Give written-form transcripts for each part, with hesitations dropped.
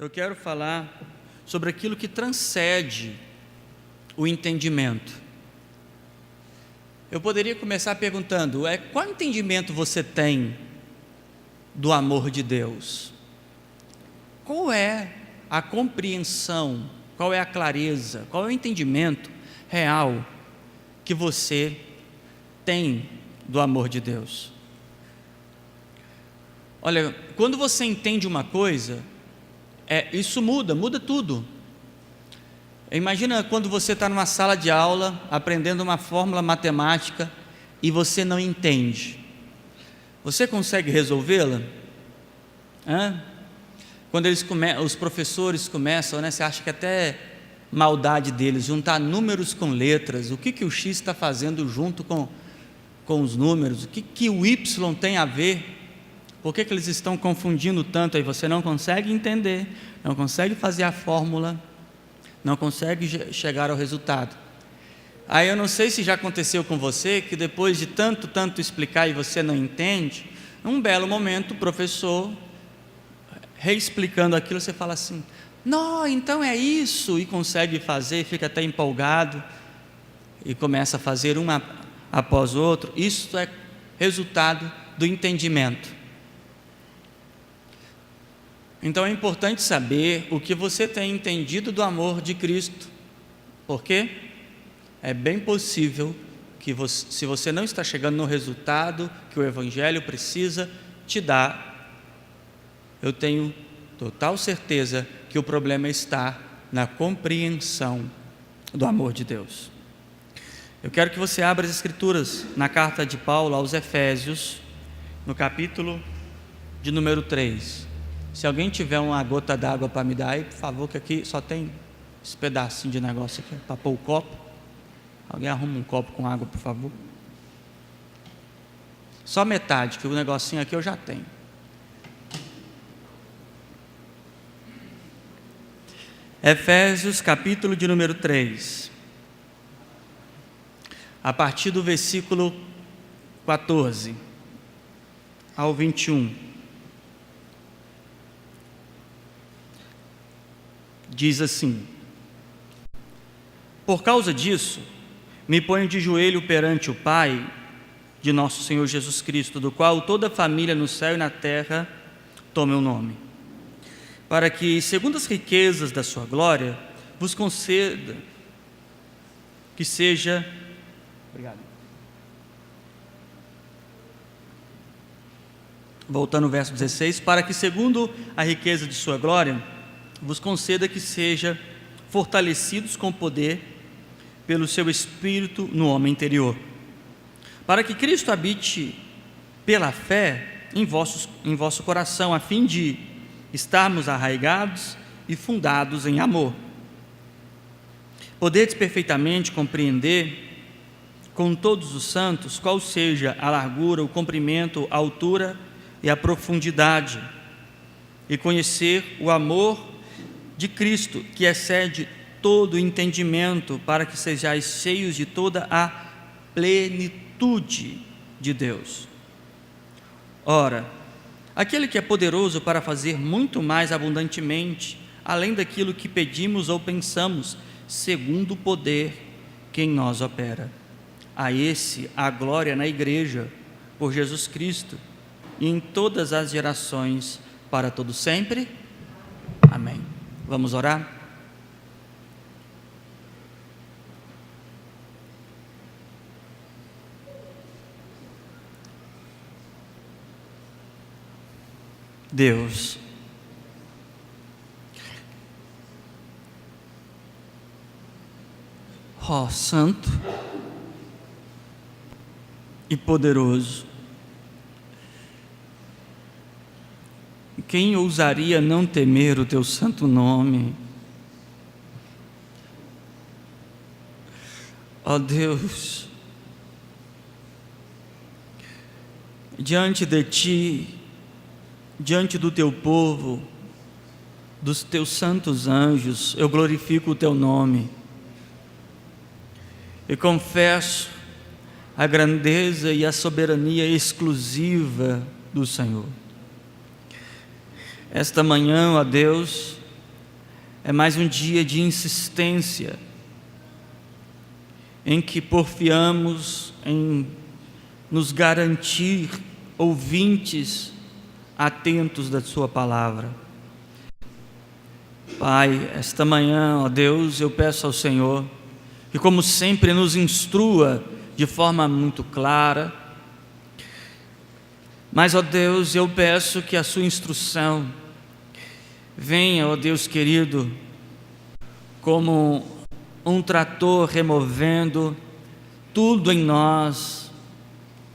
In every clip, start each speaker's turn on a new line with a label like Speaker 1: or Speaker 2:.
Speaker 1: eu quero falar sobre aquilo que transcende o entendimento. Eu poderia começar perguntando: qual entendimento você tem do amor de Deus? Qual é a compreensão, qual é a clareza, qual é o entendimento real que você tem do amor de Deus? Olha, quando você entende uma coisa, isso muda tudo. Imagina quando você está numa sala de aula, aprendendo uma fórmula matemática, e você não entende. Você consegue resolvê-la? Quando os professores começam, você acha que até maldade deles, juntar números com letras, o que o X está fazendo junto com os números, o que o Y tem a ver, por que eles estão confundindo tanto, aí você não consegue entender, não consegue fazer a fórmula, não consegue chegar ao resultado. Aí eu não sei se já aconteceu com você, que depois de tanto explicar e você não entende, num belo momento o professor, reexplicando aquilo, você fala assim: não, então é isso, e consegue fazer, fica até empolgado, e começa a fazer um após o outro. Isso é resultado do entendimento. Então é importante saber o que você tem entendido do amor de Cristo, porque é bem possível que se você não está chegando no resultado que o Evangelho precisa te dar, eu tenho total certeza que o problema está na compreensão do amor de Deus. Eu quero que você abra as Escrituras na carta de Paulo aos Efésios, no capítulo de número 3. Se alguém tiver uma gota d'água para me dar aí, por favor, que aqui só tem esse pedacinho de negócio aqui, para pôr o copo. Alguém arruma um copo com água, por favor. Só metade, que o negocinho aqui eu já tenho. Efésios, capítulo de número 3. A partir do versículo 14 ao 21. Diz assim: por causa disso, me ponho de joelho perante o Pai de nosso Senhor Jesus Cristo, do qual toda a família no céu e na terra tome o nome, para que, segundo as riquezas da sua glória, vos conceda que seja... Obrigado. Voltando ao verso 16: para que, segundo a riqueza de sua glória, vos conceda que seja fortalecidos com poder pelo seu Espírito no homem interior, para que Cristo habite pela fé em vosso coração, a fim de estarmos arraigados e fundados em amor. Podedes perfeitamente compreender com todos os santos qual seja a largura, o comprimento, a altura e a profundidade, e conhecer o amor de Cristo, que excede todo o entendimento, para que sejais cheios de toda a plenitude de Deus. Ora, aquele que é poderoso para fazer muito mais abundantemente, além daquilo que pedimos ou pensamos, segundo o poder que em nós opera. A esse a glória na igreja, por Jesus Cristo, e em todas as gerações, para todo sempre. Amém. Vamos orar? Deus, ó Santo e poderoso, quem ousaria não temer o teu santo nome? Ó Deus, diante de ti, diante do teu povo, dos teus santos anjos, eu glorifico o teu nome e confesso a grandeza e a soberania exclusiva do Senhor. Esta manhã, ó Deus, é mais um dia de insistência, em que porfiamos em nos garantir ouvintes atentos da Sua palavra. Pai, esta manhã, ó Deus, eu peço ao Senhor que, como sempre, nos instrua de forma muito clara, mas, ó Deus, eu peço que a Sua instrução venha, ó Deus querido, como um trator removendo tudo em nós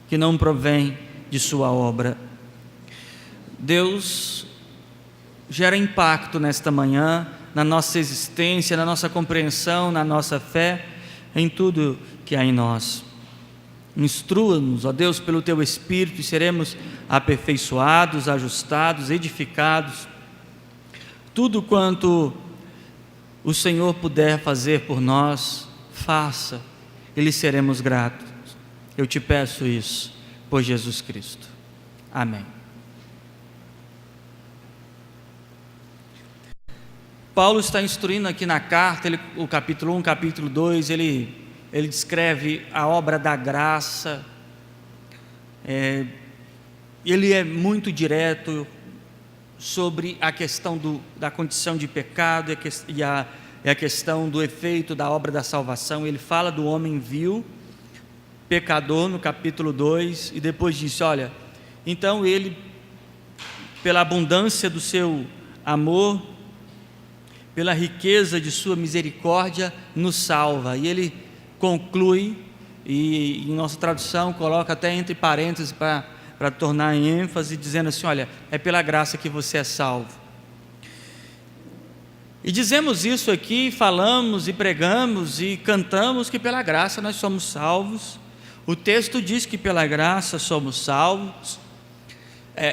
Speaker 1: que não provém de Sua obra. Deus, gera impacto nesta manhã, na nossa existência, na nossa compreensão, na nossa fé, em tudo que há em nós. Instrua-nos, ó Deus, pelo Teu Espírito, e seremos aperfeiçoados, ajustados, edificados. Tudo quanto o Senhor puder fazer por nós, faça, e lhe seremos gratos. Eu te peço isso, por Jesus Cristo. Amém. Paulo está instruindo aqui na carta, o capítulo 1, capítulo 2, ele descreve a obra da graça. Ele é muito direto sobre a questão da condição de pecado e a questão do efeito da obra da salvação. Ele fala do homem vil, pecador, no capítulo 2, e depois diz, olha, então ele, pela abundância do seu amor, pela riqueza de sua misericórdia, nos salva. E ele conclui, e em nossa tradução coloca até entre parênteses para tornar em ênfase, dizendo assim, olha, é pela graça que você é salvo. E dizemos isso aqui, falamos e pregamos e cantamos que pela graça nós somos salvos. O texto diz que pela graça somos salvos.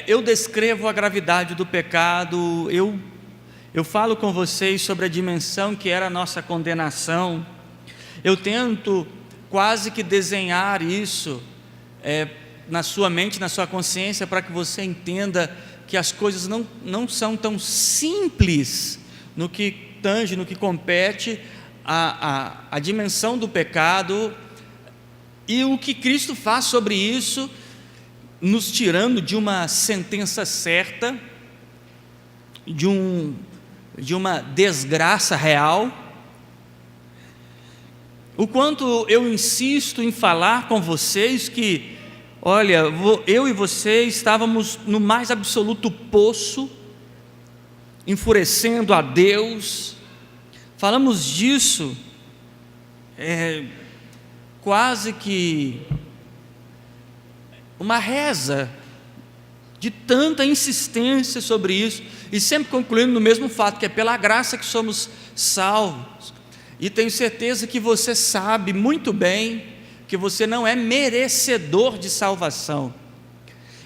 Speaker 1: Eu descrevo a gravidade do pecado, eu falo com vocês sobre a dimensão que era a nossa condenação. Eu tento quase que desenhar isso na sua mente, na sua consciência, para que você entenda que as coisas não são tão simples no que tange, no que compete a dimensão do pecado e o que Cristo faz sobre isso, nos tirando de uma sentença certa, de uma desgraça real. O quanto eu insisto em falar com vocês que, olha, eu e você estávamos no mais absoluto poço, enfurecendo a Deus. Falamos disso quase que uma reza, de tanta insistência sobre isso, e sempre concluindo no mesmo fato, que é pela graça que somos salvos. E tenho certeza que você sabe muito bem que você não é merecedor de salvação.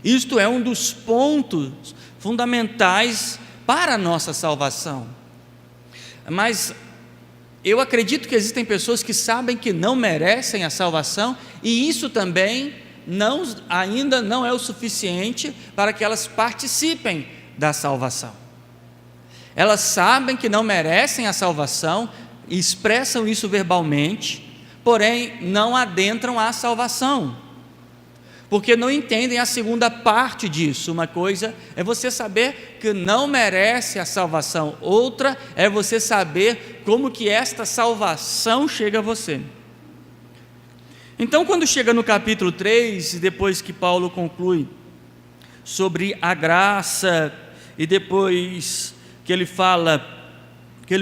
Speaker 1: Isto é um dos pontos fundamentais para a nossa salvação. Mas eu acredito que existem pessoas que sabem que não merecem a salvação, e isso também ainda não é o suficiente para que elas participem da salvação. Elas sabem que não merecem a salvação, expressam isso verbalmente, porém não adentram a salvação, porque não entendem a segunda parte disso. Uma coisa é você saber que não merece a salvação, outra é você saber como que esta salvação chega a você. Então, quando chega no capítulo 3, e depois que Paulo conclui sobre a graça, e depois que ele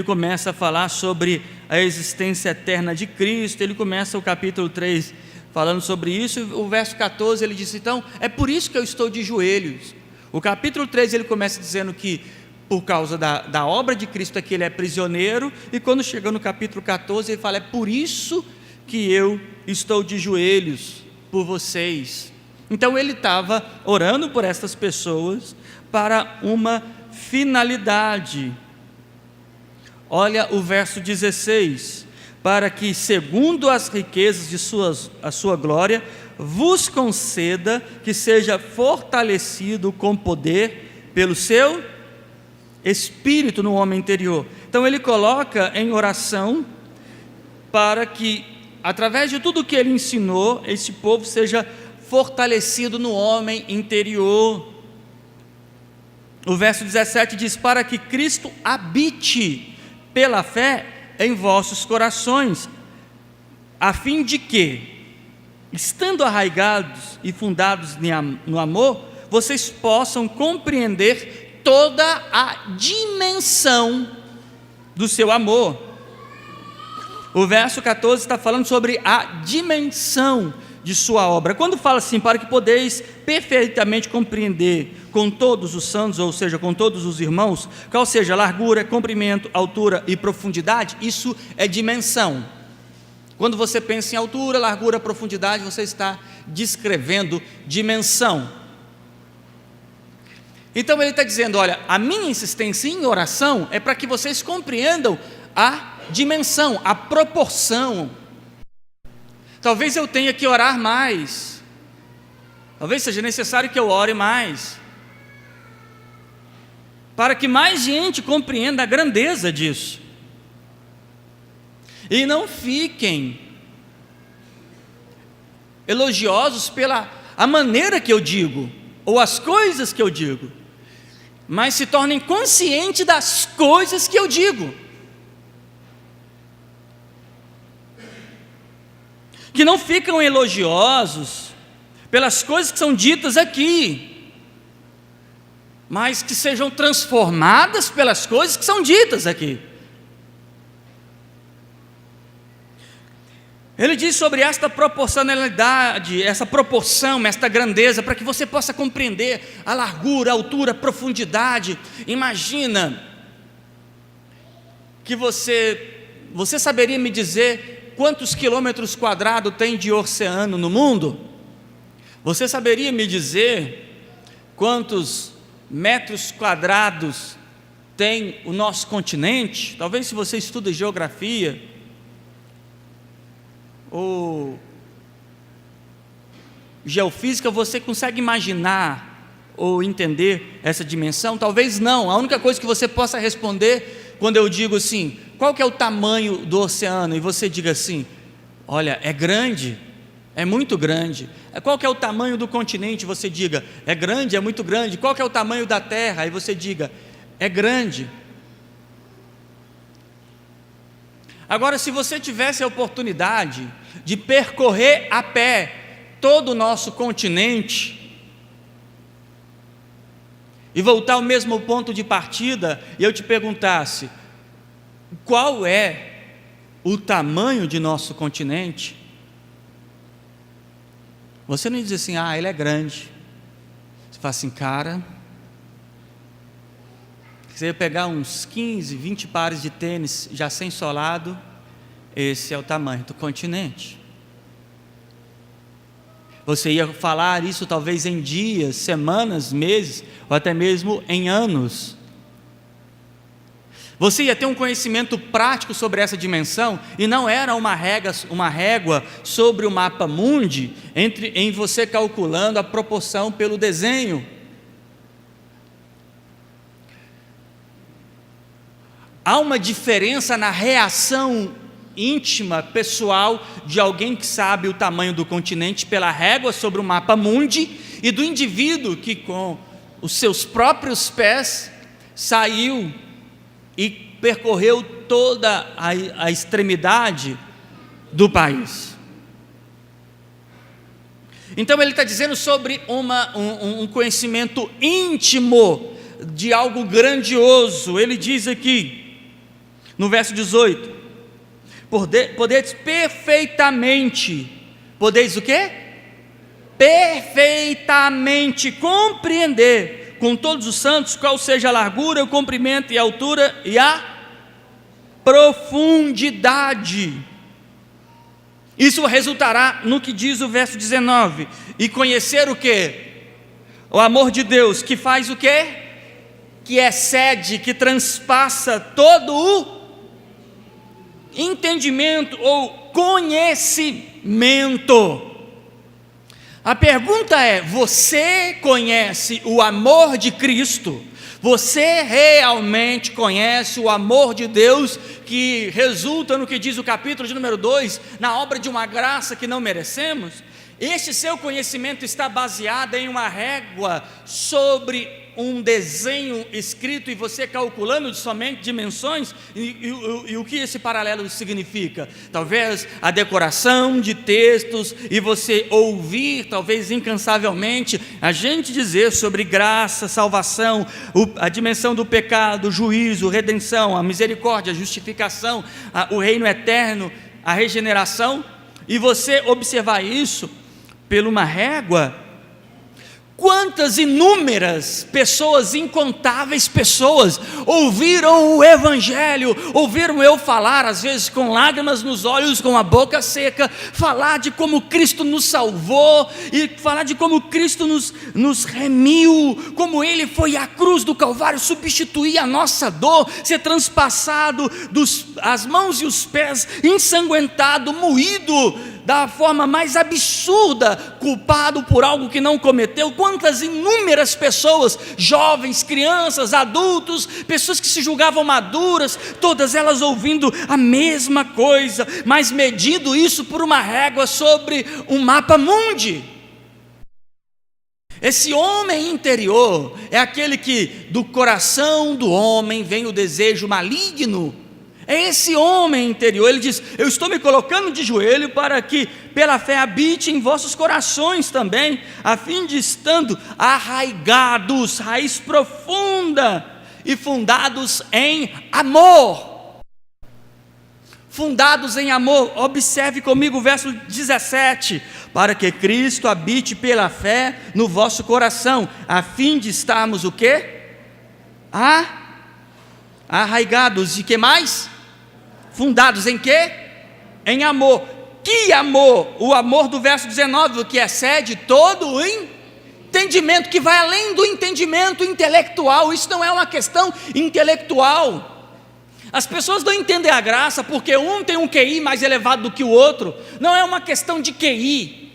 Speaker 1: começa a falar sobre a existência eterna de Cristo, ele começa o capítulo 3 falando sobre isso. O verso 14 ele diz, então, é por isso que eu estou de joelhos. O capítulo 3 ele começa dizendo que por causa da obra de Cristo aqui ele é prisioneiro, e quando chega no capítulo 14 ele fala, é por isso que eu estou de joelhos por vocês. Então ele estava orando por essas pessoas para uma finalidade. Olha o verso 16, para que segundo as riquezas de a sua glória, vos conceda que seja fortalecido com poder pelo seu Espírito no homem interior. Então Então ele coloca em oração para que, através de tudo que ele ensinou, esse povo seja fortalecido no homem interior. O verso 17 diz: para que Cristo habite pela fé em vossos corações, a fim de que, estando arraigados e fundados no amor, vocês possam compreender toda a dimensão do seu amor. O verso 14 está falando sobre a dimensão de sua obra. Quando fala assim, para que podeis perfeitamente compreender com todos os santos, ou seja, com todos os irmãos, qual seja a largura, comprimento, altura e profundidade, isso é dimensão. Quando você pensa em altura, largura, profundidade, você está descrevendo dimensão. Então ele está dizendo, olha, a minha insistência em oração é para que vocês compreendam a dimensão, a proporção. Talvez eu tenha que orar mais, talvez seja necessário que eu ore mais, para que mais gente compreenda a grandeza disso, e não fiquem elogiosos pela a maneira que eu digo, ou as coisas que eu digo, mas se tornem conscientes das coisas que eu digo, que não ficam elogiosos pelas coisas que são ditas aqui, mas que sejam transformadas pelas coisas que são ditas aqui. Ele diz sobre esta proporcionalidade, essa proporção, esta grandeza, para que você possa compreender a largura, a altura, a profundidade. Imagina que você saberia me dizer quantos quilômetros quadrados tem de oceano no mundo? Você saberia me dizer quantos metros quadrados tem o nosso continente? Talvez, se você estuda geografia ou geofísica, você consegue imaginar ou entender essa dimensão? Talvez não. A única coisa que você possa responder quando eu digo assim, qual que é o tamanho do oceano? E você diga assim, olha, é grande, é muito grande. Qual que é o tamanho do continente? Você diga, é grande, é muito grande. Qual que é o tamanho da terra? Aí você diga, é grande. Agora, se você tivesse a oportunidade de percorrer a pé todo o nosso continente e voltar ao mesmo ponto de partida, e eu te perguntasse, qual é o tamanho de nosso continente? Você não diz assim, ele é grande. Você fala assim, cara, você ia pegar uns 15, 20 pares de tênis já sem solado, esse é o tamanho do continente. Você ia falar isso talvez em dias, semanas, meses, ou até mesmo em anos. Você ia ter um conhecimento prático sobre essa dimensão, e não era uma régua sobre o mapa mundi, em você calculando a proporção pelo desenho. Há uma diferença na reação íntima, pessoal, de alguém que sabe o tamanho do continente pela régua sobre o mapa mundi, e do indivíduo que com os seus próprios pés saiu e percorreu toda a extremidade do país. Então ele está dizendo sobre um conhecimento íntimo de algo grandioso. Ele diz aqui, no verso 18, podeis perfeitamente, podeis o quê? Perfeitamente compreender com todos os santos qual seja a largura, o comprimento e a altura e a profundidade. Isso resultará no que diz o verso 19, e conhecer o quê? O amor de Deus, que faz o quê? Que excede, que transpassa todo o entendimento ou conhecimento. A pergunta é, você conhece o amor de Cristo Você realmente conhece o amor de Deus que resulta no que diz o capítulo de número 2, na obra de uma graça que não merecemos? Este seu conhecimento está baseado em uma régua sobre um desenho escrito e você calculando somente dimensões? E o que esse paralelo significa? Talvez a decoração de textos e você ouvir, talvez incansavelmente, a gente dizer sobre graça, salvação, a dimensão do pecado, o juízo, redenção, a misericórdia, a justificação, o reino eterno, a regeneração, e você observar isso por uma régua. Quantas inúmeras pessoas, incontáveis pessoas, ouviram o Evangelho, ouviram eu falar, às vezes com lágrimas nos olhos, com a boca seca, falar de como Cristo nos salvou, e falar de como Cristo nos remiu, como Ele foi à cruz do Calvário, substituir a nossa dor, ser transpassado, as mãos e os pés, ensanguentado, moído, da forma mais absurda, culpado por algo que não cometeu. Quantas inúmeras pessoas, jovens, crianças, adultos, pessoas que se julgavam maduras, todas elas ouvindo a mesma coisa, mas medindo isso por uma régua sobre um mapa mundi. Esse homem interior é aquele que do coração do homem vem o desejo maligno. É esse homem interior. Ele diz: eu estou me colocando de joelho para que pela fé habite em vossos corações também, a fim de estando arraigados, raiz profunda e fundados em amor. Fundados em amor. Observe comigo o verso 17: para que Cristo habite pela fé no vosso coração, a fim de estarmos o quê? Arraigados. E que mais? Fundados em quê? Em amor. Que amor? O amor do verso 19, que excede todo o entendimento, que vai além do entendimento intelectual. Isso não é uma questão intelectual. As pessoas não entendem a graça porque um tem um QI mais elevado do que o outro. Não é uma questão de QI.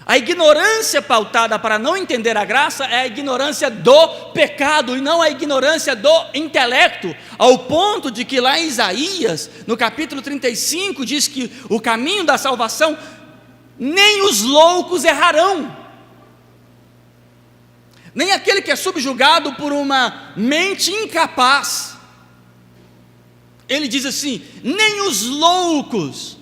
Speaker 1: A ignorância pautada para não entender a graça é a ignorância do pecado e não a ignorância do intelecto, ao ponto de que lá em Isaías, no capítulo 35, diz que o caminho da salvação, nem os loucos errarão, nem aquele que é subjugado por uma mente incapaz. Ele diz assim: nem os loucos,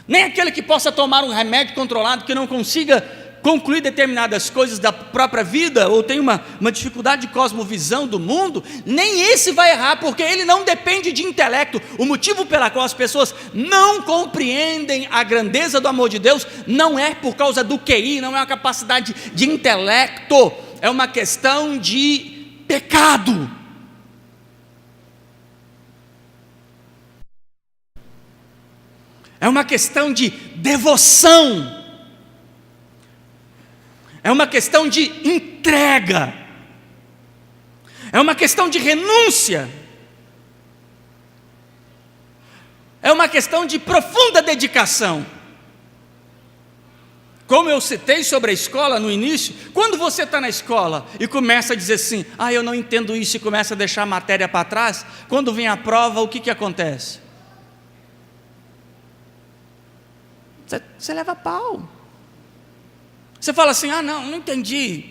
Speaker 1: nem aquele que possa tomar um remédio controlado, que não consiga concluir determinadas coisas da própria vida, ou tem uma dificuldade de cosmovisão do mundo, nem esse vai errar, porque ele não depende de intelecto. O motivo pela qual as pessoas não compreendem a grandeza do amor de Deus, não é por causa do QI, não é uma capacidade de intelecto, é uma questão de pecado. É uma questão de devoção, é uma questão de entrega, é uma questão de renúncia, é uma questão de profunda dedicação. Como eu citei sobre a escola no início, quando você está na escola e começa a dizer assim: eu não entendo isso, e começa a deixar a matéria para trás, quando vem a prova, o que acontece? Você leva pau. Você fala assim: não entendi.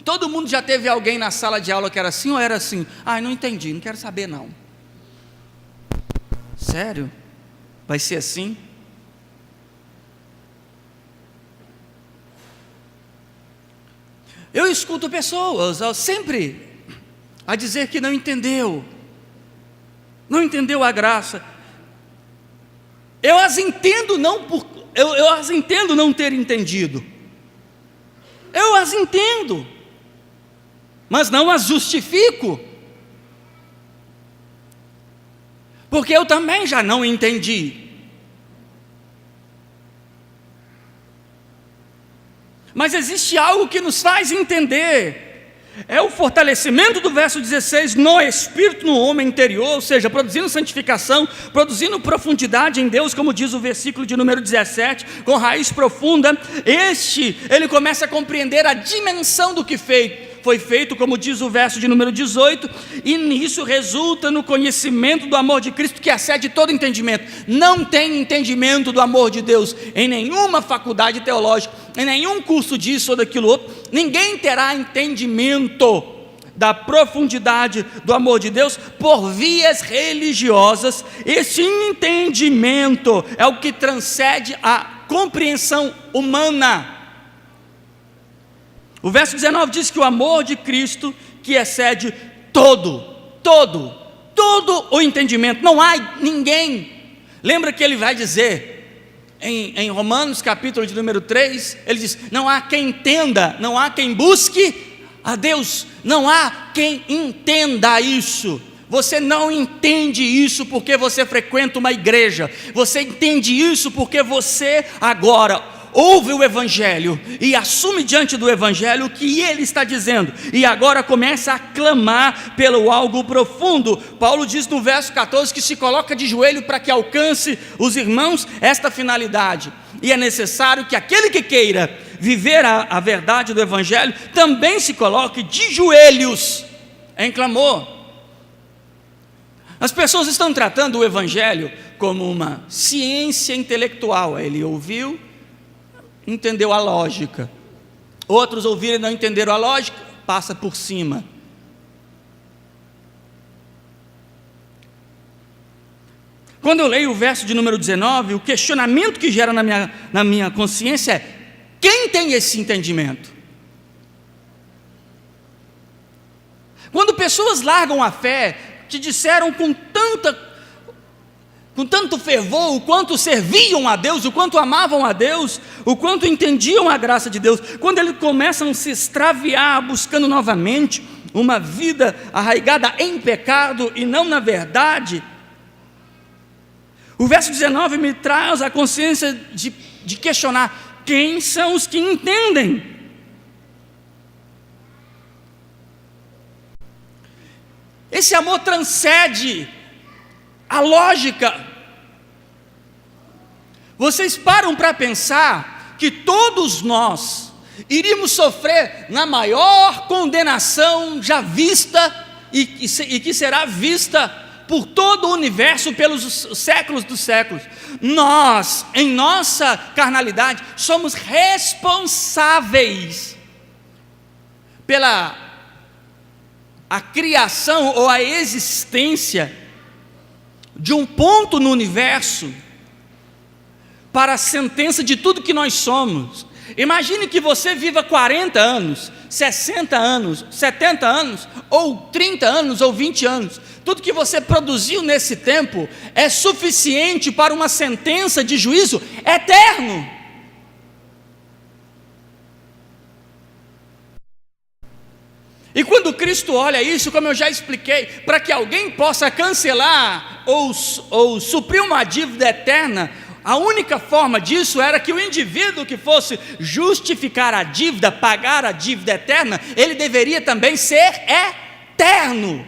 Speaker 1: Todo mundo já teve alguém na sala de aula que era assim ou era assim? Não entendi, não quero saber não. Sério? Vai ser assim? Eu escuto pessoas sempre a dizer que não entendeu a graça. Eu as entendo eu as entendo não ter entendido. Eu as entendo, mas não as justifico, porque eu também já não entendi. Mas existe algo que nos faz entender. É o fortalecimento do verso 16 no Espírito, no homem interior, ou seja, produzindo santificação, produzindo profundidade em Deus, como diz o versículo de número 17, com raiz profunda. Ele começa a compreender a dimensão do que fez.
Speaker 2: foi feito, como diz o verso de número 18, e nisso resulta no conhecimento do amor de Cristo, que excede todo entendimento. Não tem entendimento do amor de Deus em nenhuma faculdade teológica, em nenhum curso disso ou daquilo outro. Ninguém terá entendimento da profundidade do amor de Deus por vias religiosas. Esse entendimento é o que transcende a compreensão humana. O verso 19 diz que o amor de Cristo que excede todo o entendimento. Não há ninguém. Lembra que ele vai dizer em Romanos capítulo de número 3, ele diz: não há quem entenda, não há quem busque a Deus, não há quem entenda isso. Você não entende isso porque você frequenta uma igreja, você entende isso porque você agora ouve o Evangelho e assume diante do Evangelho o que ele está dizendo, e agora começa a clamar pelo algo profundo. Paulo diz no verso 14 que se coloca de joelho para que alcance os irmãos esta finalidade, e é necessário que aquele que queira viver a verdade do Evangelho também se coloque de joelhos em clamor. As pessoas estão tratando o Evangelho como uma ciência intelectual. Ele ouviu, entendeu a lógica. Outros ouviram e não entenderam a lógica, passa por cima. Quando eu leio o verso de número 19, o questionamento que gera na minha consciência é: quem tem esse entendimento? Quando pessoas largam a fé, que disseram com tanto fervor o quanto serviam a Deus, o quanto amavam a Deus, o quanto entendiam a graça de Deus, quando eles começam a se extraviar, buscando novamente uma vida arraigada em pecado e não na verdade, o verso 19 me traz a consciência de questionar: quem são os que entendem? Esse amor transcende a lógica. Vocês param para pensar que todos nós iríamos sofrer na maior condenação já vista e que será vista por todo o universo pelos séculos dos séculos. Nós, em nossa carnalidade, somos responsáveis pela a criação ou a existência de um ponto no universo para a sentença de tudo que nós somos. Imagine que você viva 40 anos, 60 anos, 70 anos, ou 30 anos, ou 20 anos. Tudo que você produziu nesse tempo é suficiente para uma sentença de juízo eterno. E quando Cristo olha isso, como eu já expliquei, para que alguém possa cancelar ou suprir uma dívida eterna, a única forma disso era que o indivíduo que fosse justificar a dívida, pagar a dívida eterna, ele deveria também ser eterno.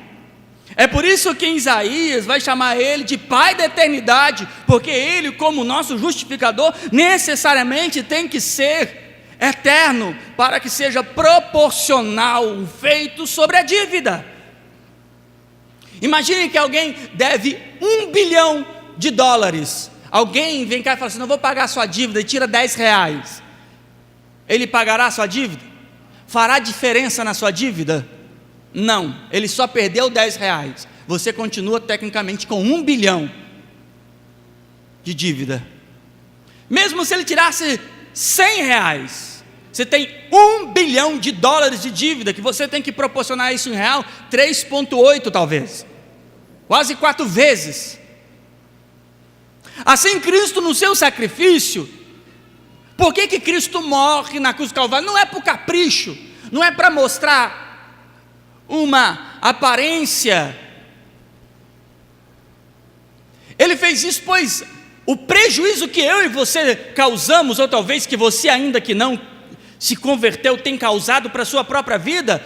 Speaker 2: É por isso que em Isaías vai chamar ele de Pai da eternidade, porque ele, como nosso justificador, necessariamente tem que ser eterno, para que seja proporcional o feito sobre a dívida. Imagine que alguém deve $1 bilhão. Alguém vem cá e fala assim: não vou pagar a sua dívida, e tira R$10. Ele pagará a sua dívida? Fará diferença na sua dívida? Não, ele só perdeu R$10. Você continua tecnicamente com $1 bilhão de dívida. Mesmo se ele tirasse R$100, você tem $1 bilhão de dívida, que você tem que proporcionar isso em real, 3,8 talvez, quase 4 vezes. Assim, Cristo no seu sacrifício, por que Cristo morre na cruz do Calvário? Não é por capricho, não é para mostrar uma aparência. Ele fez isso pois o prejuízo que eu e você causamos, ou talvez que você ainda que não se converteu tem causado para a sua própria vida,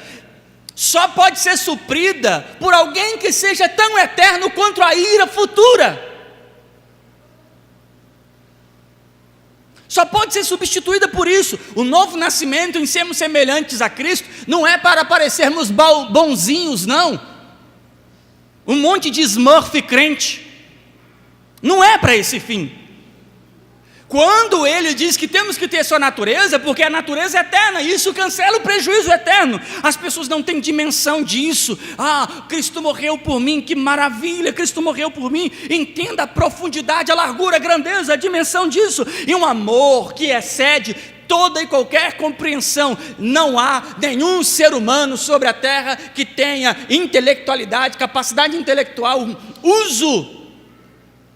Speaker 2: só pode ser suprida por alguém que seja tão eterno quanto a ira futura. Só pode ser substituída por isso. O novo nascimento em sermos semelhantes a Cristo não é para parecermos bonzinhos, não. Um monte de Smurf crente. Não é para esse fim. Quando ele diz que temos que ter sua natureza, porque a natureza é eterna, e isso cancela o prejuízo eterno. As pessoas não têm dimensão disso. Cristo morreu por mim, que maravilha, Cristo morreu por mim. Entenda a profundidade, a largura, a grandeza, a dimensão disso. E um amor que excede toda e qualquer compreensão. Não há nenhum ser humano sobre a terra que tenha intelectualidade, capacidade intelectual, uso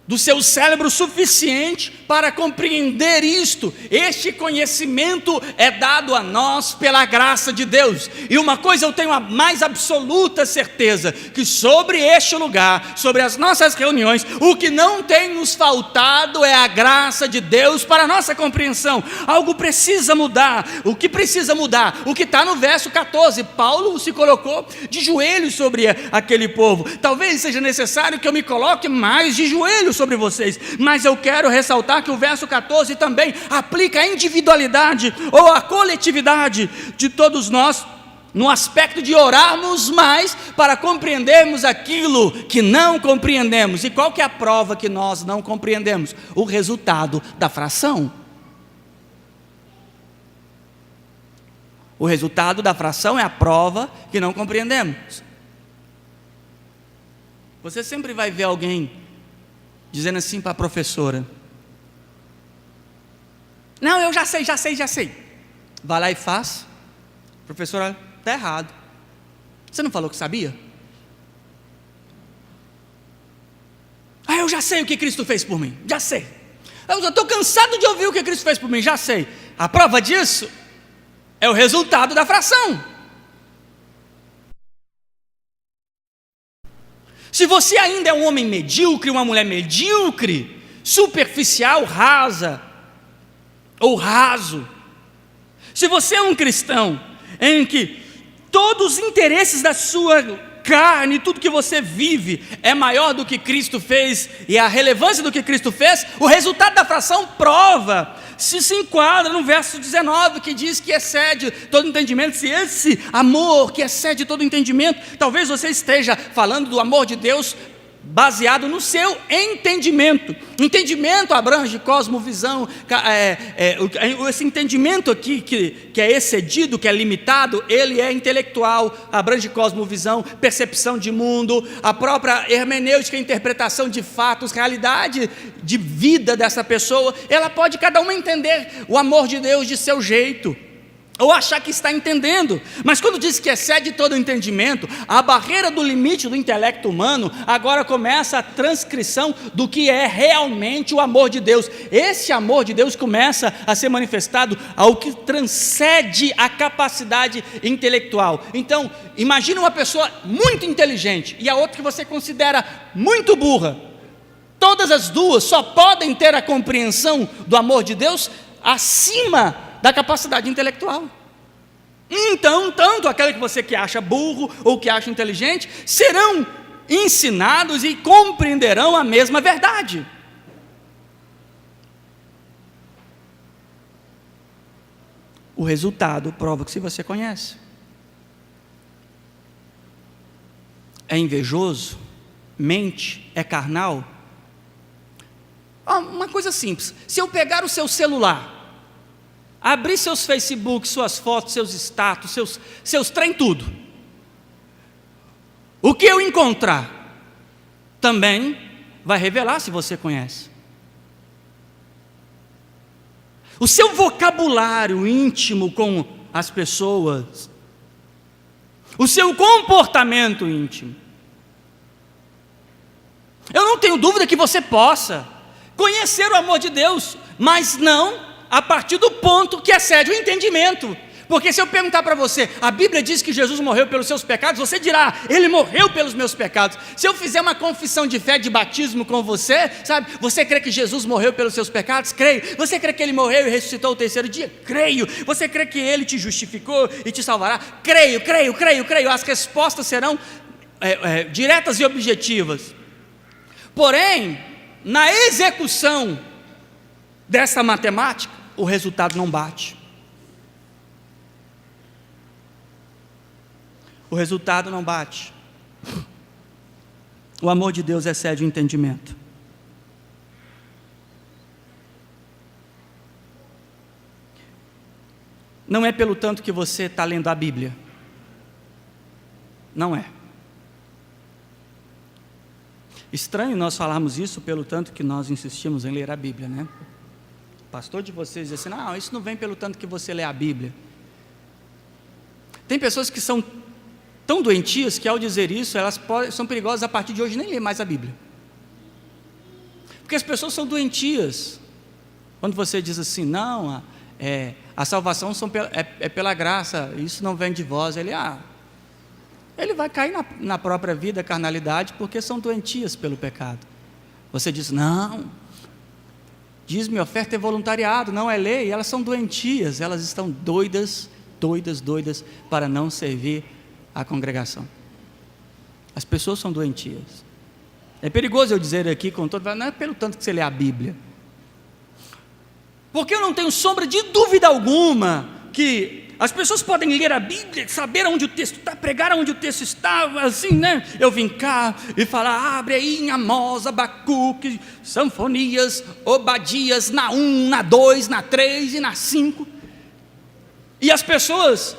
Speaker 2: do seu cérebro suficiente para compreender isto. Este conhecimento é dado a nós pela graça de Deus. E uma coisa eu tenho a mais absoluta certeza, que sobre este lugar, sobre as nossas reuniões, o que não tem nos faltado é a graça de Deus para a nossa compreensão. Algo precisa mudar. O que precisa mudar? O que está no verso 14. Paulo se colocou de joelhos sobre aquele povo. Talvez seja necessário que eu me coloque mais de joelhos sobre vocês, mas eu quero ressaltar que o verso 14 também aplica a individualidade ou a coletividade de todos nós, no aspecto de orarmos mais para compreendermos aquilo que não compreendemos. E qual que é a prova que nós não compreendemos? O resultado da fração. O resultado da fração é a prova que não compreendemos. Você sempre vai ver alguém dizendo assim para a professora: não, eu já sei. Vai lá e faz. Professora, está errado. Você não falou que sabia? Eu já sei o que Cristo fez por mim, já sei. Eu estou cansado de ouvir o que Cristo fez por mim, já sei. A prova disso é o resultado da fração. Se você ainda é um homem medíocre, uma mulher medíocre, superficial, rasa ou raso, se você é um cristão em que todos os interesses da sua carne, tudo que você vive é maior do que Cristo fez e a relevância do que Cristo fez, o resultado da fração prova se enquadra no verso 19, que diz que excede todo entendimento. Se esse amor que excede todo entendimento, talvez você esteja falando do amor de Deus baseado no seu entendimento. Entendimento abrange cosmovisão, esse entendimento aqui que é excedido, que é limitado, ele é intelectual, abrange cosmovisão, percepção de mundo, a própria hermenêutica, interpretação de fatos, realidade de vida dessa pessoa. Ela pode cada uma entender o amor de Deus de seu jeito, ou achar que está entendendo, mas quando diz que excede todo o entendimento, a barreira do limite do intelecto humano, agora começa a transcrição do que é realmente o amor de Deus. Esse amor de Deus começa a ser manifestado ao que transcende a capacidade intelectual. Então, imagine uma pessoa muito inteligente e a outra que você considera muito burra. Todas as duas só podem ter a compreensão do amor de Deus acima da capacidade intelectual. Então, tanto aquele que você que acha burro ou que acha inteligente, serão ensinados e compreenderão a mesma verdade. O resultado prova que se você conhece. É invejoso, mente, é carnal. Uma coisa simples, se eu pegar o seu celular, abrir seus Facebook, suas fotos, seus status, seus trem tudo, o que eu encontrar também vai revelar se você conhece. O seu vocabulário íntimo com as pessoas, o seu comportamento íntimo. Eu não tenho dúvida que você possa conhecer o amor de Deus, mas não a partir do ponto que excede o entendimento. Porque se eu perguntar para você, a Bíblia diz que Jesus morreu pelos seus pecados, você dirá, ele morreu pelos meus pecados. Se eu fizer uma confissão de fé de batismo com você, sabe, você crê que Jesus morreu pelos seus pecados? Creio. Você crê que ele morreu e ressuscitou o terceiro dia? Creio. Você crê que ele te justificou e te salvará? Creio. As respostas serão diretas e objetivas. Porém, na execução dessa matemática, o resultado não bate. O resultado não bate. O amor de Deus excede o entendimento. Não é pelo tanto que você está lendo a Bíblia. Não é. Estranho nós falarmos isso pelo tanto que nós insistimos em ler a Bíblia, né? O pastor de vocês diz assim, não, isso não vem pelo tanto que você lê a Bíblia. Tem pessoas que são tão doentias que ao dizer isso, elas são perigosas a partir de hoje nem ler mais a Bíblia. Porque as pessoas são doentias. Quando você diz assim, não, a salvação é pela graça, isso não vem de vós, ele vai cair na própria vida, carnalidade, porque são doentias pelo pecado. Você diz, não, diz-me oferta é voluntariado, não é lei, elas são doentias, elas estão doidas para não servir a congregação. As pessoas são doentias. É perigoso eu dizer aqui com todo, não é pelo tanto que você lê a Bíblia, porque eu não tenho sombra de dúvida alguma que as pessoas podem ler a Bíblia, saber onde o texto está, pregar onde o texto estava, assim, né? Eu vim cá e falar, abre aí em Amós, Abacuque, Sanfonias, Obadias, na 1, na 2, na 3 e na 5. E as pessoas,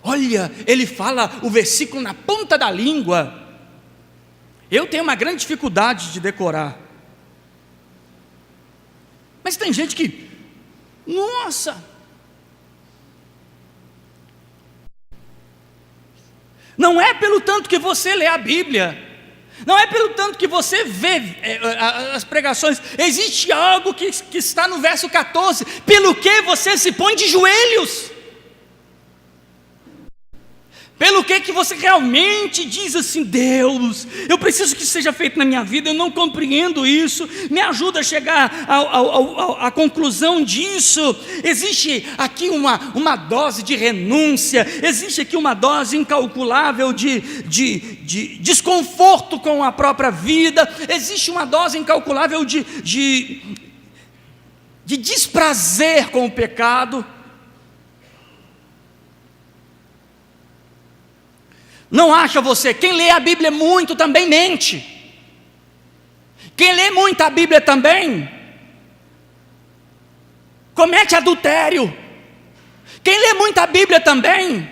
Speaker 2: olha, ele fala o versículo na ponta da língua. Eu tenho uma grande dificuldade de decorar. Mas tem gente que, nossa, não é pelo tanto que você lê a Bíblia, não é pelo tanto que você vê as pregações, existe algo que está no verso 14, pelo que você se põe de joelhos, pelo que você realmente diz assim, Deus, eu preciso que isso seja feito na minha vida, eu não compreendo isso, me ajuda a chegar à conclusão disso. Existe aqui uma dose de renúncia, existe aqui uma dose incalculável de desconforto com a própria vida, existe uma dose incalculável de desprazer com o pecado. Não acha você, quem lê a Bíblia muito também mente, quem lê muito a Bíblia também comete adultério, quem lê muito a Bíblia também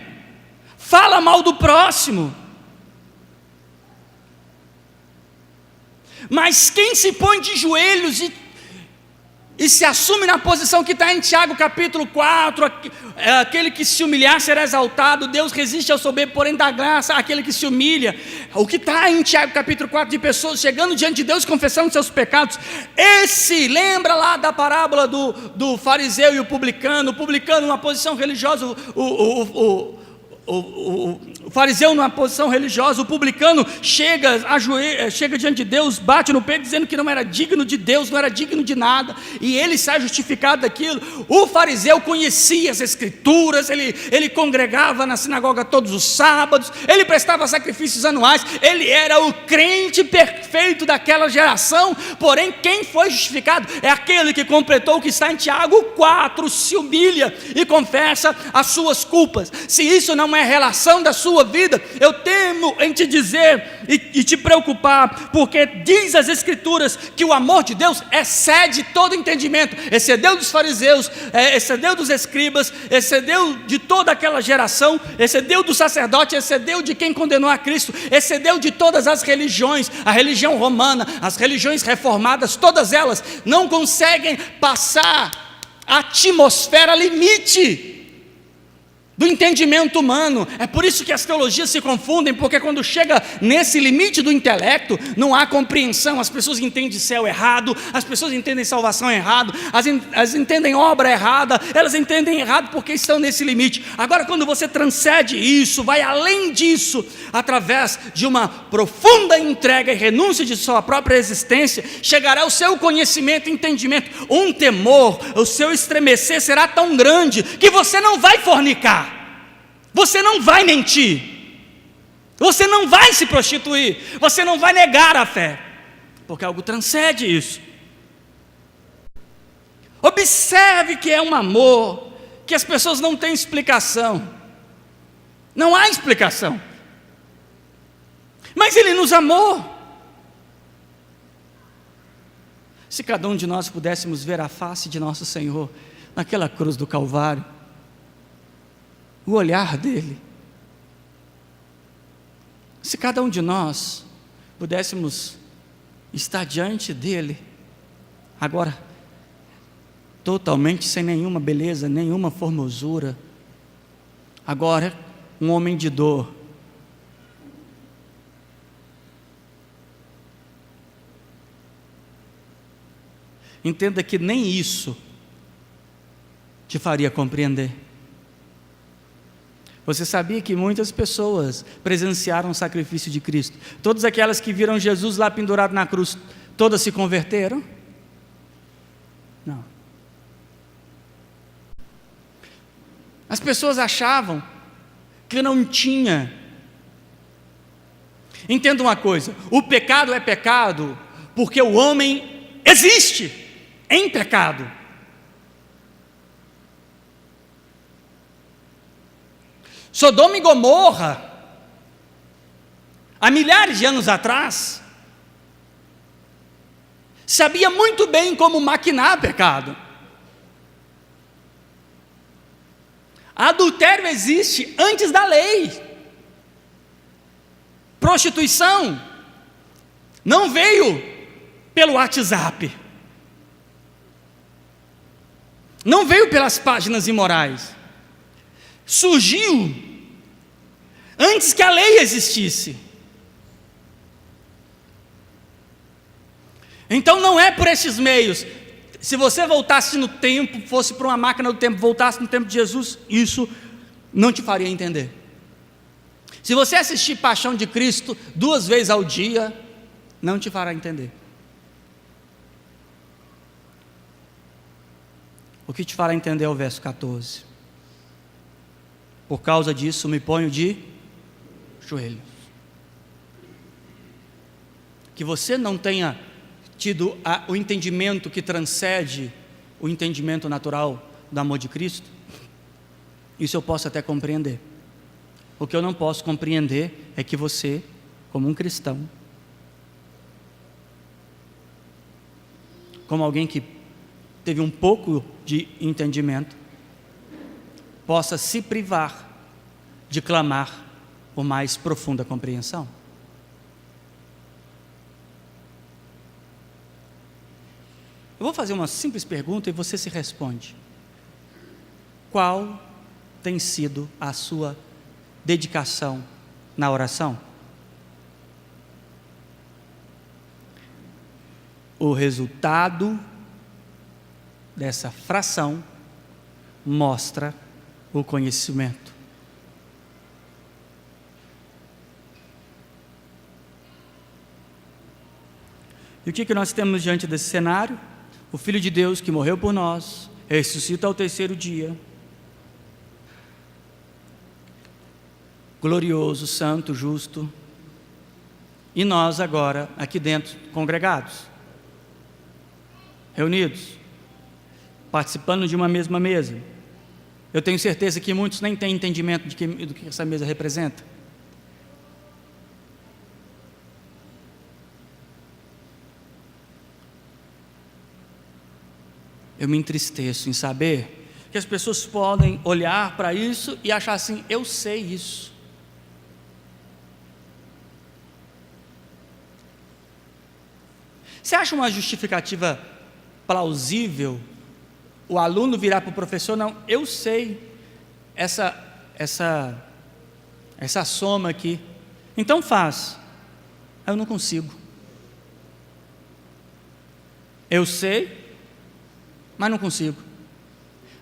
Speaker 2: fala mal do próximo. Mas quem se põe de joelhos e se assume na posição que está em Tiago capítulo 4, aquele que se humilhar será exaltado, Deus resiste ao soberbo, porém dá graça àquele que se humilha. O que está em Tiago capítulo 4, de pessoas chegando diante de Deus, confessando seus pecados, lembra lá da parábola do fariseu e o publicano numa posição religiosa, o fariseu numa posição religiosa, o publicano chega diante de Deus, bate no peito dizendo que não era digno de Deus, não era digno de nada, e ele sai justificado daquilo. O fariseu conhecia as escrituras, ele congregava na sinagoga todos os sábados, ele prestava sacrifícios anuais, ele era o crente perfeito daquela geração. Porém, quem foi justificado é aquele que completou o que está em Tiago 4, se humilha e confessa as suas culpas. Se isso não é relação da sua vida, eu temo em te dizer e te preocupar, porque diz as Escrituras que o amor de Deus excede todo entendimento, excedeu dos fariseus, excedeu dos escribas, excedeu de toda aquela geração, excedeu do sacerdote, excedeu de quem condenou a Cristo, excedeu de todas as religiões, a religião romana, as religiões reformadas, todas elas não conseguem passar a atmosfera limite do entendimento humano. É por isso que as teologias se confundem, porque quando chega nesse limite do intelecto, não há compreensão. As pessoas entendem céu errado, as pessoas entendem salvação errado, elas entendem obra errada, elas entendem errado porque estão nesse limite. Agora, quando você transcende isso, vai além disso, através de uma profunda entrega e renúncia de sua própria existência, chegará o seu conhecimento e entendimento, um temor, o seu estremecer será tão grande que você não vai fornicar, você não vai mentir, você não vai se prostituir, você não vai negar a fé, porque algo transcende isso. Observe que é um amor que as pessoas não têm explicação. Não há explicação. Mas Ele nos amou. Se cada um de nós pudéssemos ver a face de nosso Senhor naquela cruz do Calvário, o olhar dele, se cada um de nós pudéssemos estar diante dele, agora, totalmente sem nenhuma beleza, nenhuma formosura, agora, um homem de dor, entenda que nem isso te faria compreender. Você sabia que muitas pessoas presenciaram o sacrifício de Cristo? Todas aquelas que viram Jesus lá pendurado na cruz, todas se converteram? Não. As pessoas achavam que não tinha. Entenda uma coisa: o pecado é pecado porque o homem existe em pecado. Sodoma e Gomorra, há milhares de anos atrás, sabia muito bem como maquinar pecado. Adultério existe antes da lei. Prostituição não veio pelo WhatsApp, não veio pelas páginas imorais, surgiu antes que a lei existisse. Então não é por esses meios. Se você voltasse no tempo, fosse para uma máquina do tempo, voltasse no tempo de Jesus, isso não te faria entender. Se você assistir Paixão de Cristo 2 vezes ao dia, não te fará entender. O que te fará entender é o verso 14. Por causa disso me ponho de joelhos. Que você não tenha tido o entendimento que transcende o entendimento natural do amor de Cristo, isso eu posso até compreender. O que eu não posso compreender é que você, como um cristão, como alguém que teve um pouco de entendimento, possa se privar de clamar por mais profunda compreensão. Eu vou fazer uma simples pergunta e você se responde. Qual tem sido a sua dedicação na oração? O resultado dessa fração mostra o conhecimento. E o que nós temos diante desse cenário? O Filho de Deus que morreu por nós, ressuscita ao 3º dia, glorioso, santo, justo, e nós agora, aqui dentro, congregados, reunidos, participando de uma mesma mesa. Eu tenho certeza que muitos nem têm entendimento do que essa mesa representa. Eu me entristeço em saber que as pessoas podem olhar para isso e achar assim: eu sei isso. Você acha uma justificativa plausível o aluno virar para o professor: não, eu sei essa soma aqui, então faz. Eu não consigo. Eu sei, mas não consigo.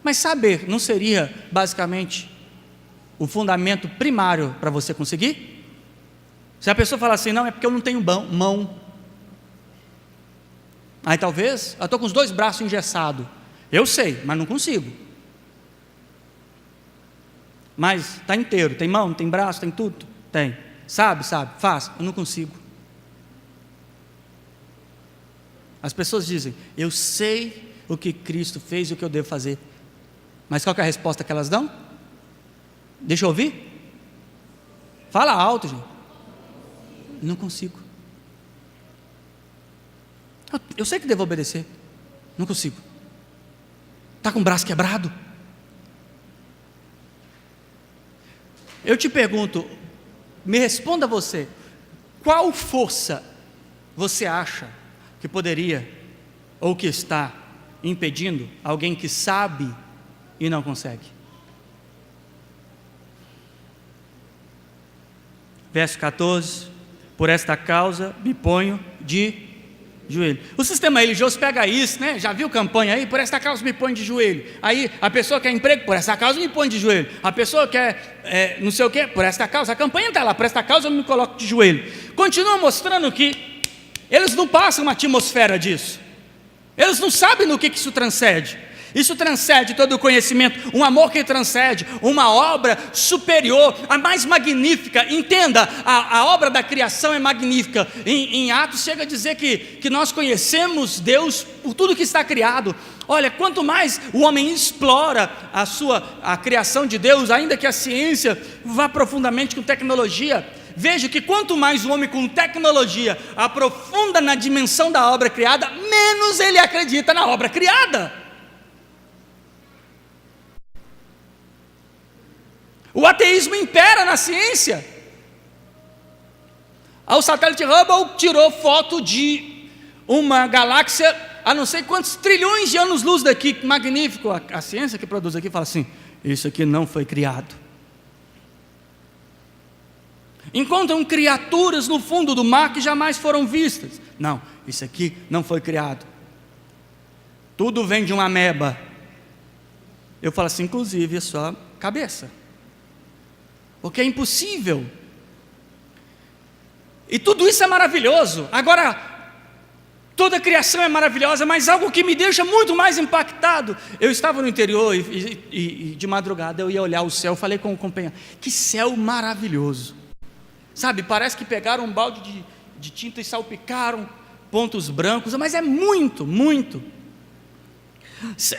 Speaker 2: Mas saber não seria basicamente o fundamento primário para você conseguir? Se a pessoa falar assim: não, é porque eu não tenho mão. Aí talvez, eu estou com os 2 braços engessados. Eu sei, mas não consigo. Mas está inteiro, tem mão, tem braço, tem tudo? Tem. Sabe, faz. Eu não consigo. As pessoas dizem: eu sei
Speaker 1: o que Cristo fez e o que eu devo fazer. Mas qual que é a resposta que elas dão? Deixa eu ouvir? Fala alto, gente. Não consigo. Eu sei que devo obedecer. Não consigo. Está com o braço quebrado? Eu te pergunto, me responda você, qual força você acha que poderia, ou que está impedindo alguém que sabe e não consegue? Verso 14, por esta causa me ponho de joelho. O sistema religioso pega isso, né? Já viu campanha aí? Por esta causa me põe de joelho. Aí a pessoa quer emprego, por esta causa me põe de joelho. A pessoa quer não sei o que, por esta causa. A campanha está lá, por esta causa eu me coloco de joelho. Continua mostrando que eles não passam uma atmosfera disso. Eles não sabem no que isso transcende. Isso transcende todo o conhecimento, um amor que transcende, uma obra superior, a mais magnífica. Entenda, a obra da criação é magnífica. Em Atos chega a dizer que nós conhecemos Deus por tudo que está criado. Olha, quanto mais o homem explora a criação de Deus, ainda que a ciência vá profundamente com tecnologia, veja que quanto mais o homem com tecnologia aprofunda na dimensão da obra criada, menos ele acredita na obra criada. O ateísmo impera na ciência. O satélite Hubble tirou foto de uma galáxia a não sei quantos trilhões de anos-luz daqui, magnífico. A ciência que produz aqui fala assim: isso aqui não foi criado. Encontram criaturas no fundo do mar que jamais foram vistas. Não, isso aqui não foi criado. Tudo vem de uma ameba. Eu falo assim, inclusive a sua cabeça. Porque é impossível. E tudo isso é maravilhoso. Agora, toda a criação é maravilhosa, mas algo que me deixa muito mais impactado. Eu estava no interior e de madrugada eu ia olhar o céu. Falei com o companheiro: que céu maravilhoso. Sabe, parece que pegaram um balde de tinta e salpicaram pontos brancos, mas é muito, muito.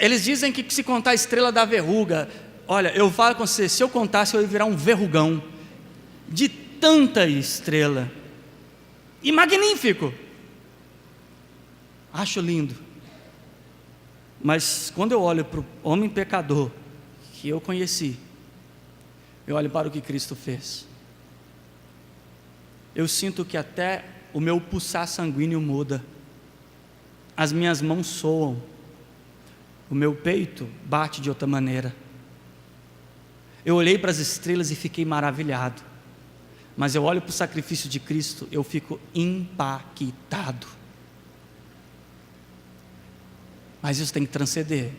Speaker 1: Eles dizem que se contar a estrela da verruga, olha, eu falo com você, se eu contasse eu ia virar um verrugão, de tanta estrela, e magnífico, acho lindo, mas quando eu olho para o homem pecador, que eu conheci, eu olho para o que Cristo fez, eu sinto que até o meu pulsar sanguíneo muda, as minhas mãos soam, o meu peito bate de outra maneira. Eu olhei para as estrelas e fiquei maravilhado, mas eu olho para o sacrifício de Cristo, eu fico impactado. Mas isso tem que transcender.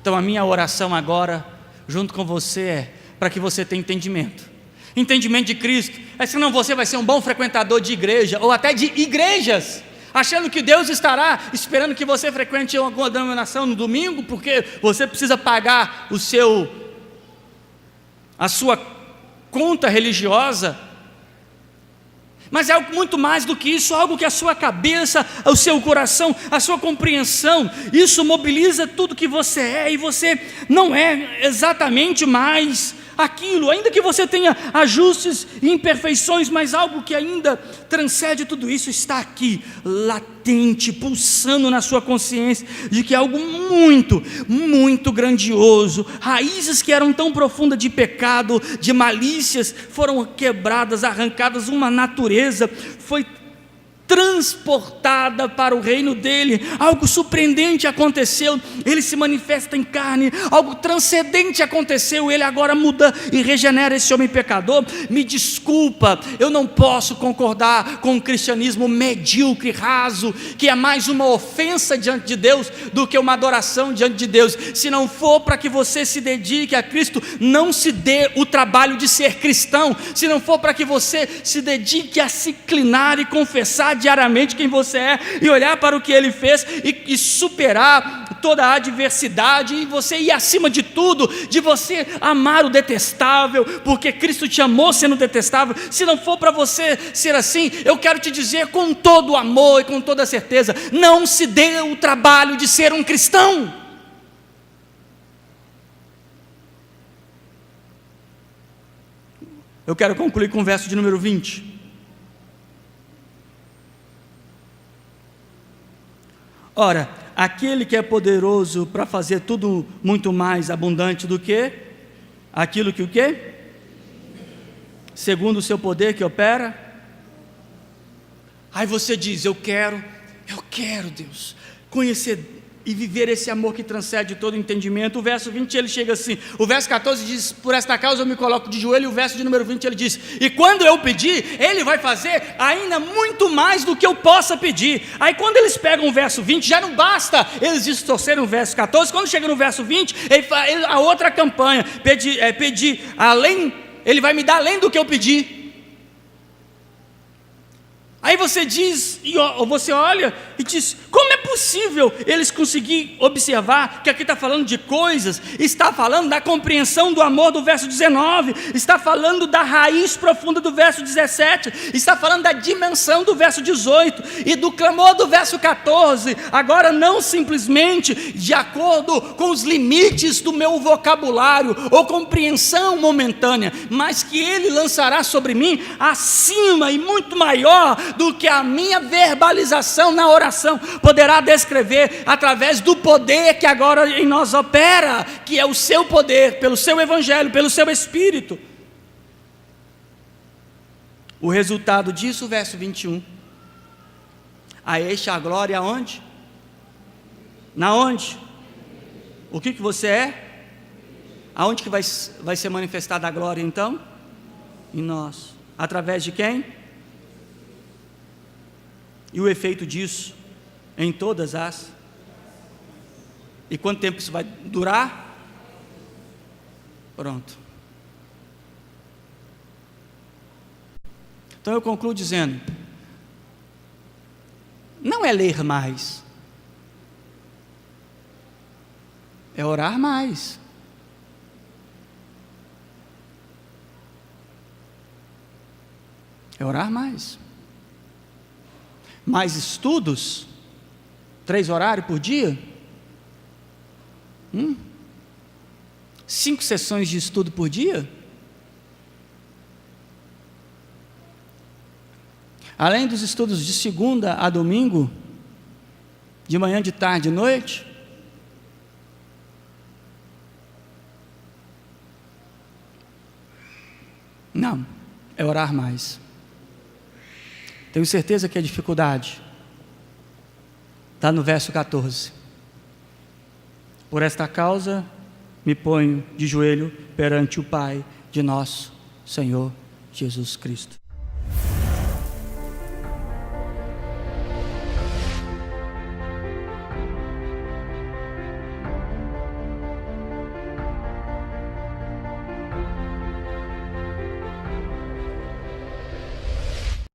Speaker 1: Então a minha oração agora, junto com você, é para que você tenha entendimento de Cristo. Senão você vai ser um bom frequentador de igreja, ou até de igrejas, achando que Deus estará esperando que você frequente alguma denominação no domingo, porque você precisa pagar a sua conta religiosa. Mas é algo muito mais do que isso, algo que a sua cabeça, o seu coração, a sua compreensão, isso mobiliza tudo que você é, e você não é exatamente mais aquilo, ainda que você tenha ajustes e imperfeições, mas algo que ainda transcende tudo isso está aqui, latente, pulsando na sua consciência, de que é algo muito, muito grandioso. Raízes que eram tão profundas de pecado, de malícias, foram quebradas, arrancadas, uma natureza foi transportada para o reino dele. Algo surpreendente aconteceu, ele se manifesta em carne, algo transcendente aconteceu, ele agora muda e regenera esse homem pecador. Me desculpa, eu não posso concordar com um cristianismo medíocre, raso, que é mais uma ofensa diante de Deus do que uma adoração diante de Deus. Se não for para que você se dedique a Cristo, não se dê o trabalho de ser cristão. Se não for para que você se dedique a se inclinar e confessar diariamente quem você é, e olhar para o que ele fez e superar
Speaker 2: toda a adversidade, e você ir acima de tudo, de você amar o detestável, porque Cristo te amou sendo detestável. Se não for para você ser assim, eu quero te dizer com todo o amor e com toda a certeza, não se dê o trabalho de ser um cristão. Eu quero concluir com o verso de número 20. Ora, aquele que é poderoso para fazer tudo muito mais abundante do que aquilo que o quê? Segundo o seu poder que opera. Aí você diz, eu quero, Deus, conhecer e viver esse amor que transcende todo entendimento. O verso 20 ele chega assim, o verso 14 diz, por esta causa eu me coloco de joelho, e o verso de número 20 ele diz, e quando eu pedir, ele vai fazer ainda muito mais do que eu possa pedir. Aí quando eles pegam o verso 20, já não basta eles distorcerem o verso 14, quando chega no verso 20, a outra campanha, pedir além, ele vai me dar além do que eu pedir. Aí você diz, ou você olha e diz, como é possível eles conseguirem observar que aqui está falando de coisas, está falando da compreensão do amor do verso 19, está falando da raiz profunda do verso 17, está falando da dimensão do verso 18 e do clamor do verso 14, agora não simplesmente de acordo com os limites do meu vocabulário ou compreensão momentânea, mas que ele lançará sobre mim acima e muito maior do que a minha verbalização na oração poderá descrever, através do poder que agora em nós opera, que é o seu poder, pelo seu evangelho, pelo seu Espírito. O resultado disso, verso 21, a este a glória aonde? Na onde? O que você é? Aonde que vai ser manifestada a glória então? Em nós. Através de quem? E o efeito disso em todas as... E quanto tempo isso vai durar? Pronto. Então eu concluo dizendo, não é ler mais, é orar mais. É orar mais. Mais estudos, 3 horários por dia, 5 sessões de estudo por dia, além dos estudos de segunda a domingo, de manhã, de tarde, de noite. Não, é orar mais. Tenho certeza que a dificuldade está no verso 14. Por esta causa me ponho de joelho perante o Pai de nosso Senhor Jesus Cristo.